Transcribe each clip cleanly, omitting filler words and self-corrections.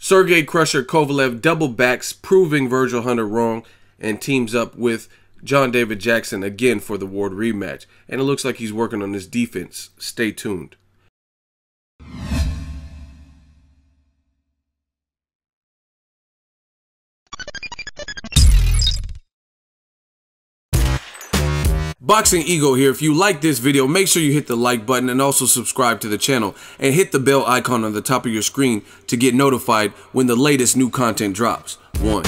Sergey Crusher Kovalev double backs, proving Virgil Hunter wrong, and teams up with John David Jackson again for the Ward rematch. And it looks like he's working on his defense. Stay tuned. Boxingego here. If you like this video, make sure you hit the like button and also subscribe to the channel and hit the bell icon on the top of your screen to get notified when the latest new content drops. 1.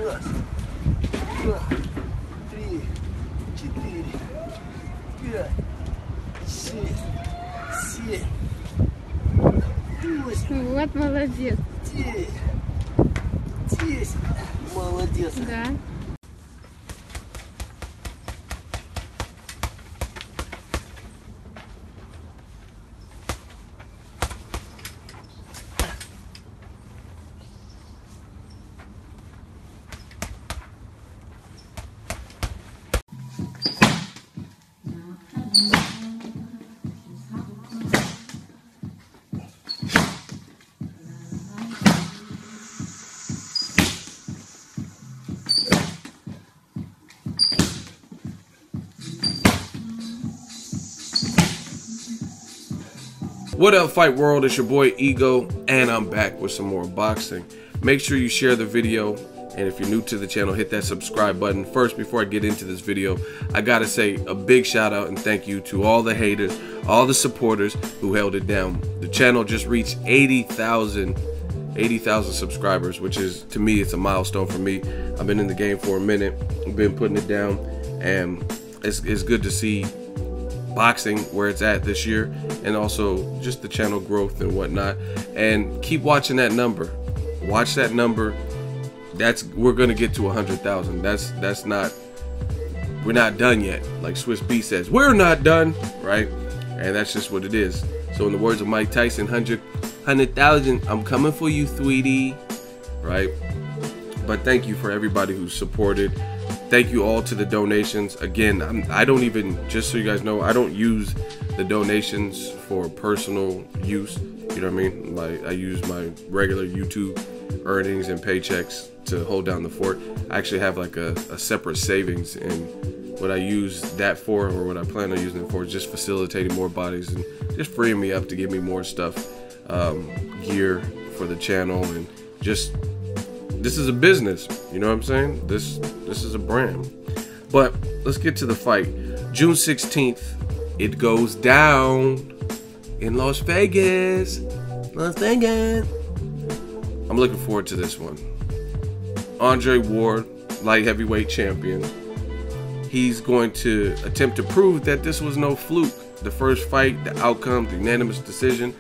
Раз, два, три, четыре, пять, шесть, семь, восемь. Вот молодец. 9, 10. Молодец. Да. What up, Fight World? It's your boy Ego, and I'm back with some more boxing. Make sure you share the video, and if you're new to the channel, hit that subscribe button. First, before I get into this video, I gotta say a big shout out and thank you to all the haters, all the supporters who held it down. The channel just reached 80,000 subscribers, which is, to me, it's a milestone for me. I've been in the game for a minute, I've been putting it down, and it's good to see boxing where it's at this year, and also just the channel growth and whatnot. And keep watching that number. Watch that number. we're gonna get to 100,000. That's not, we're not done yet. Like Swiss B says, we're not done, right? And that's just what it is. So in the words of Mike Tyson, 100,000, I'm coming for you, sweetie, right? But thank you for everybody who supported. Thank you all to the donations. Again, I don't even, just so you guys know, I don't use the donations for personal use. You know what I mean? Like, I use my regular YouTube earnings and paychecks to hold down the fort. I actually have like a separate savings, and what I use that for, or what I plan on using it for, is just facilitating more bodies and just freeing me up to give me more stuff, gear for the channel, and just, this is a business, you know what I'm saying? This is a brand. But let's get to the fight. June 16th, it goes down in Las Vegas. Las Vegas. I'm looking forward to this one. Andre Ward, light heavyweight champion. He's going to attempt to prove that this was no fluke. The first fight, the outcome, the unanimous decision.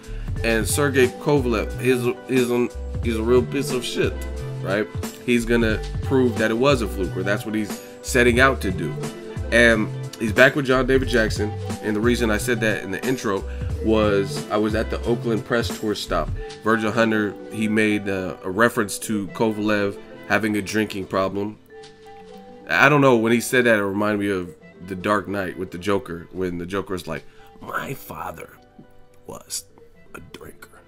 And Sergey Kovalev, he's a real piece of shit, right? He's gonna prove that it was a fluke, or that's what he's setting out to do. And he's back with John David Jackson. And the reason I said that in the intro was I was at the Oakland press tour stop. Virgil Hunter, he made a reference to Kovalev having a drinking problem. I don't know, when he said that, it reminded me of The Dark Knight with the Joker, when the Joker is like, my father was a drinker,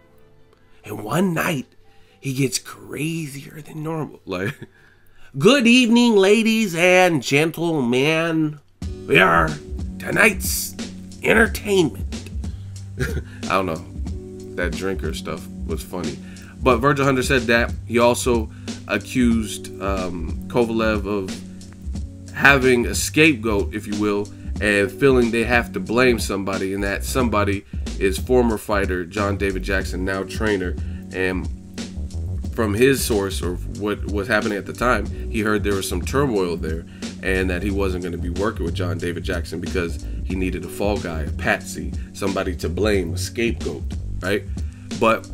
and one night he gets crazier than normal. Like, good evening, ladies and gentlemen. We are tonight's entertainment. I don't know, that drinker stuff was funny. But Virgil Hunter said that. He also accused Kovalev of having a scapegoat, if you will, and feeling they have to blame somebody, and that somebody is former fighter John David Jackson, now trainer. And from his source, or what was happening at the time, he heard there was some turmoil there, and that he wasn't going to be working with John David Jackson because he needed a fall guy, a patsy, somebody to blame, a scapegoat, right? But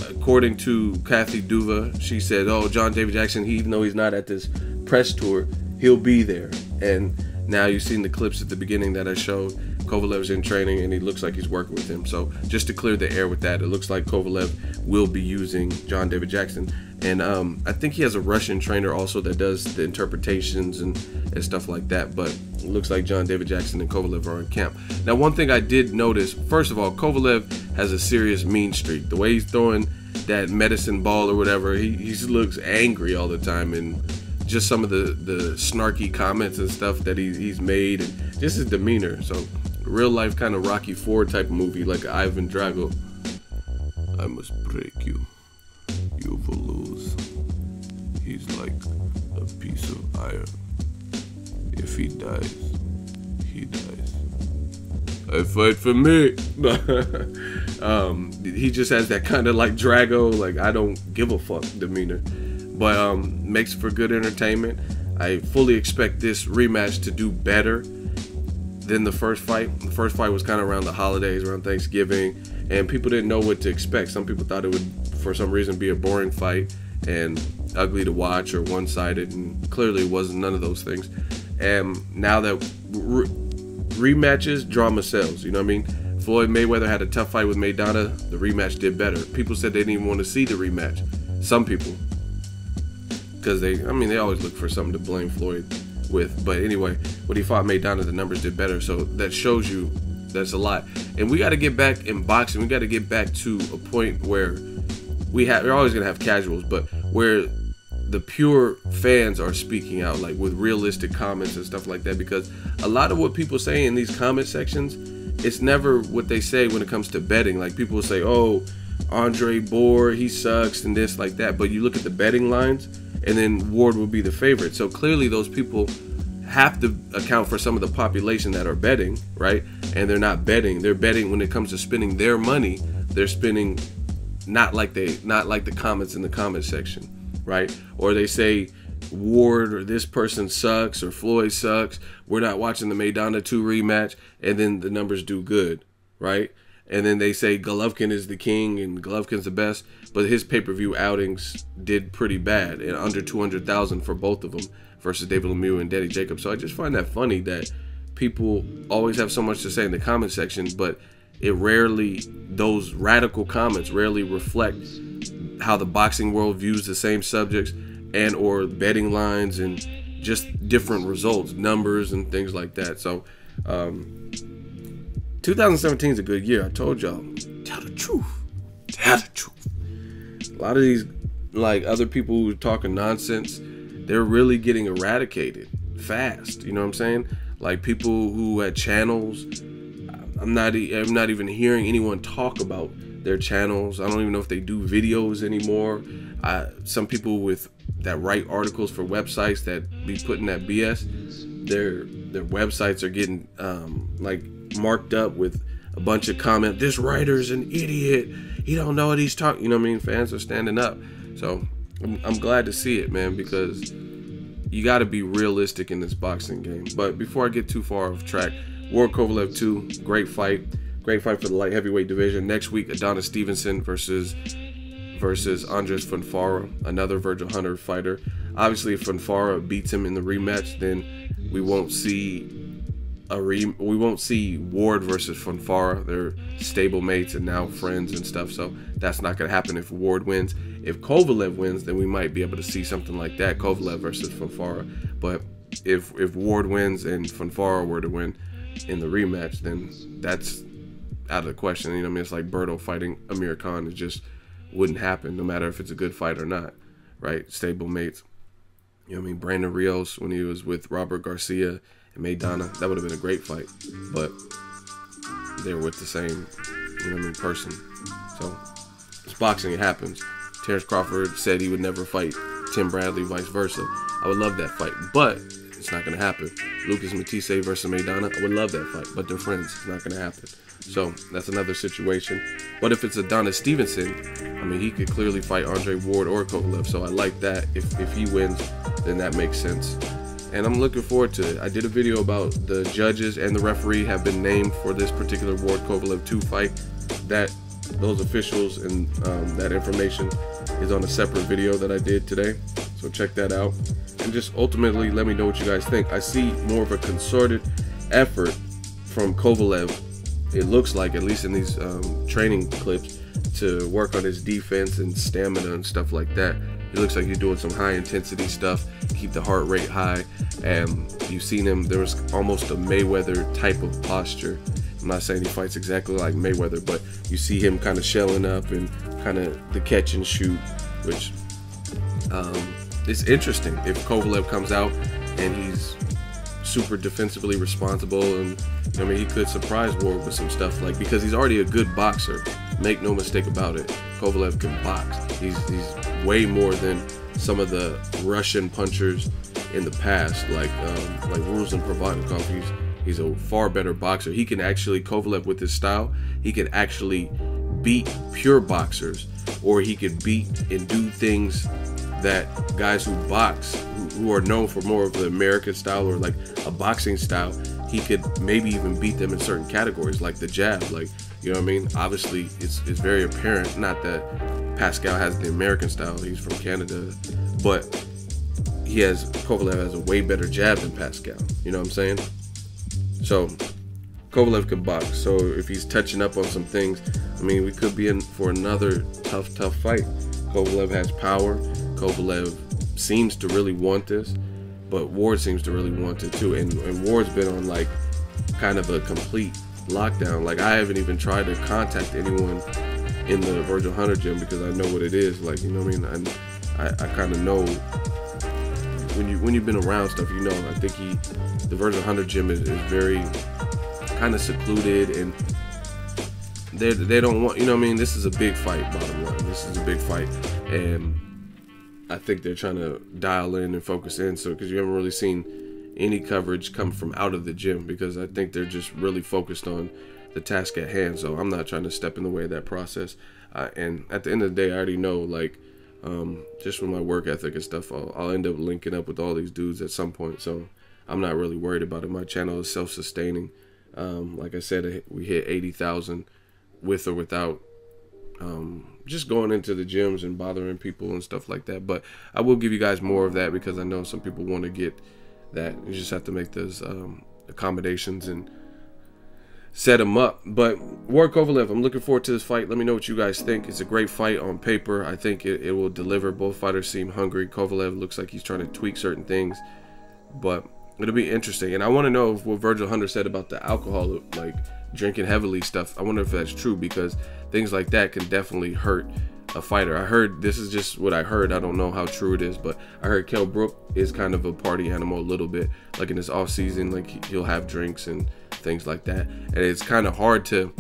according to Kathy Duva, she said, oh, John David Jackson, even though he's not at this press tour, he'll be there. And now you've seen the clips at the beginning that I showed. Kovalev's in training, and he looks like he's working with him. So just to clear the air with that, it looks like Kovalev will be using John David Jackson. And I think he has a Russian trainer also that does the interpretations and stuff like that. But it looks like John David Jackson and Kovalev are in camp. Now, one thing I did notice, first of all, Kovalev has a serious mean streak. The way he's throwing that medicine ball or whatever, he looks angry all the time, and just some of the snarky comments and stuff that he's made, and just his demeanor. So real life kind of Rocky IV type of movie, like Ivan Drago. I must break you. You will lose. He's like a piece of iron. If he dies, he dies. I fight for me. He just has that kind of like Drago, like I don't give a fuck demeanor. But makes for good entertainment. I fully expect this rematch to do better than the first fight. The first fight was kind of around the holidays, around Thanksgiving, and people didn't know what to expect. Some people thought it would, for some reason, be a boring fight and ugly to watch or one-sided, and clearly it wasn't none of those things. And now that rematches, drama sells, you know what I mean? Floyd Mayweather had a tough fight with Maidana. The rematch did better. People said they didn't even want to see the rematch. Some people. Because they always look for something to blame Floyd with. But anyway, when he fought Maidana, the numbers did better. So that shows you that's a lot. And we got to get back in boxing. We got to get back to a point where we're always going to have casuals, but where the pure fans are speaking out, like with realistic comments and stuff like that. Because a lot of what people say in these comment sections, it's never what they say when it comes to betting. Like people will say, oh, Andre Ward, he sucks and this like that. But you look at the betting lines, and then Ward will be the favorite. So clearly those people have to account for some of the population that are betting, right? And they're not betting. They're betting when it comes to spending their money. They're spending not like the comments in the comment section, right? Or they say Ward or this person sucks or Floyd sucks. We're not watching the Maidana 2 rematch, and then the numbers do good, right? and then they say Golovkin is the king and Golovkin's the best, but his pay-per-view outings did pretty bad, and under 200,000 for both of them versus David Lemieux and Danny Jacobs. So I just find that funny that people always have so much to say in the comment section, but those radical comments rarely reflect how the boxing world views the same subjects and or betting lines and just different results, numbers and things like that. So 2017 is a good year. I told y'all, tell the truth. Tell the truth. A lot of these, like, other people who are talking nonsense, they're really getting eradicated fast. You know what I'm saying? Like, people who had channels, I'm not even hearing anyone talk about their channels. I don't even know if they do videos anymore. Some people that write articles for websites that be putting that BS, their websites are getting like marked up with a bunch of comments. This writer's an idiot. He don't know what he's talking. You know what I mean? Fans are standing up. So I'm glad to see it, man, because you got to be realistic in this boxing game. But before I get too far off track, Ward Kovalev 2, great fight. Great fight for the light heavyweight division. Next week, Adonis Stevenson versus Andres Fonfara, another Virgil Hunter fighter. Obviously, if Fonfara beats him in the rematch, then we won't see Ward versus Fonfara. They're stable mates and now friends and stuff. So that's not going to happen if Ward wins. If Kovalev wins, then we might be able to see something like that, Kovalev versus Fonfara. But if Ward wins and Fonfara were to win in the rematch, then that's out of the question. You know what I mean? It's like Berto fighting Amir Khan. It just wouldn't happen, no matter if it's a good fight or not, right? Stable mates. You know what I mean? Brandon Rios, when he was with Robert Garcia and Maidana, that would have been a great fight, but they were with the same, you know what I mean, person. So it's boxing, it happens. Terrence Crawford said he would never fight Tim Bradley, vice versa. I would love that fight, but it's not going to happen. Lucas Matisse versus Maidana, I would love that fight, but they're friends. It's not going to happen. So that's another situation. But if it's Adonis Stevenson, I mean, he could clearly fight Andre Ward or Kovalev. So I like that. If he wins, then that makes sense. And I'm looking forward to it. I did a video about the judges and the referee have been named for this particular Ward Kovalev 2 fight. Those officials and that information is on a separate video that I did today. So check that out. And just ultimately let me know what you guys think. I see more of a concerted effort from Kovalev, it looks like, at least in these training clips, to work on his defense and stamina and stuff like that. It looks like he's doing some high intensity stuff, keep the heart rate high. And you've seen him, there was almost a Mayweather type of posture. I'm not saying he fights exactly like Mayweather, but you see him kind of shelling up and kind of the catch and shoot, which it's interesting. If Kovalev comes out and he's super defensively responsible, and I mean, he could surprise Ward with some stuff, like, because he's already a good boxer. Make no mistake about it. Kovalev can box. He's way more than some of the Russian punchers in the past, like Ruslan Provodnikov. He's a far better boxer. He can actually, Kovalev with his style, he can actually beat pure boxers, or he could beat and do things that guys who box, who are known for more of the American style or like a boxing style, he could maybe even beat them in certain categories, like the jab. Like, you know what I mean? Obviously, it's very apparent, not that Pascal has the American style, he's from Canada, but Kovalev has a way better jab than Pascal. You know what I'm saying? So Kovalev can box. So if he's touching up on some things, I mean, we could be in for another tough fight. Kovalev has power. Kovalev seems to really want this, but Ward seems to really want it too. And Ward's been on like kind of a complete lockdown. Like, I haven't even tried to contact anyone in the Virgil Hunter gym because I know what it is. Like, you know what I mean? I kind of know when you've been around stuff, you know. I think the Virgil Hunter gym is very kind of secluded, and they don't want, you know what I mean? This is a big fight, bottom line. This is a big fight, and I think they're trying to dial in and focus in. So, because you haven't really seen any coverage come from out of the gym, because I think they're just really focused on the task at hand. So I'm not trying to step in the way of that process. And at the end of the day, I already know, like, just with my work ethic and stuff, I'll end up linking up with all these dudes at some point. So I'm not really worried about it. My channel is self-sustaining. Like I said, we hit 80,000 with or without just going into the gyms and bothering people and stuff like that. But I will give you guys more of that because I know some people want to get that. You just have to make those accommodations and set them up. But Sergey Kovalev, I'm looking forward to this fight. Let me know what you guys think. It's a great fight on paper. I think it will deliver. Both fighters seem hungry. Kovalev looks like he's trying to tweak certain things, but it'll be interesting. And I want to know what Virgil Hunter said about the alcohol, like drinking heavily stuff. I wonder if that's true, because things like that can definitely hurt a fighter. I heard, this is just what I heard, I don't know how true it is, but I heard Kell Brook is kind of a party animal a little bit. Like in his off season, like he'll have drinks and things like that. And it's kind of hard to,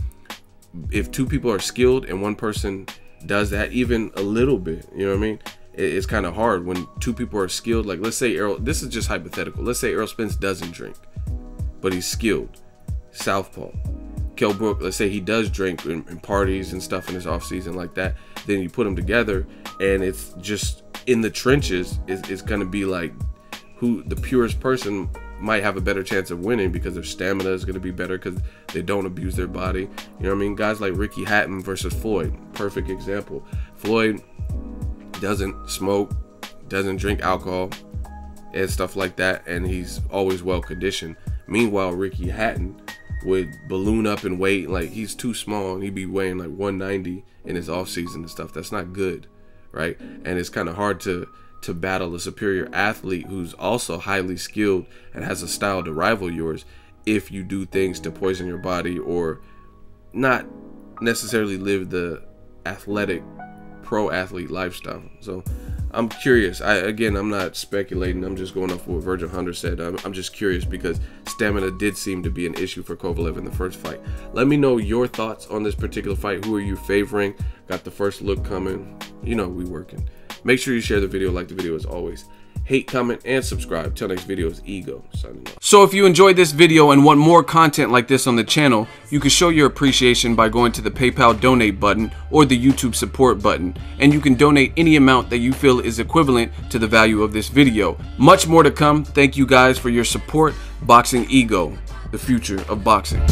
if two people are skilled and one person does that even a little bit, you know what I mean? It's kind of hard when two people are skilled. Like let's say Errol, this is just hypothetical. Let's say Errol Spence doesn't drink, but he's skilled, southpaw. Kell Brook, let's say he does drink in parties and stuff in his off season like that. Then you put them together, and it's just in the trenches. It's gonna be like who the purest person might have a better chance of winning, because their stamina is gonna be better because they don't abuse their body. You know what I mean? Guys like Ricky Hatton versus Floyd, perfect example. Floyd doesn't smoke, doesn't drink alcohol and stuff like that, and he's always well conditioned. Meanwhile, Ricky Hatton would balloon up in weight, like he's too small, and he'd be weighing like 190 in his off season and stuff. That's not good, right? And it's kind of hard to battle a superior athlete who's also highly skilled and has a style to rival yours if you do things to poison your body or not necessarily live the athletic pro athlete lifestyle. So I'm curious. Again, I'm not speculating. I'm just going off what Virgil Hunter said. I'm just curious because stamina did seem to be an issue for Kovalev in the first fight. Let me know your thoughts on this particular fight. Who are you favoring? Got the first look coming. You know we working. Make sure you share the video, like the video as always. Hate, comment, and subscribe. Till next video is Ego signing off. So if you enjoyed this video and want more content like this on the channel, you can show your appreciation by going to the PayPal donate button or the YouTube support button, and you can donate any amount that you feel is equivalent to the value of this video. Much more to come. Thank you guys for your support. Boxingego, the future of boxing.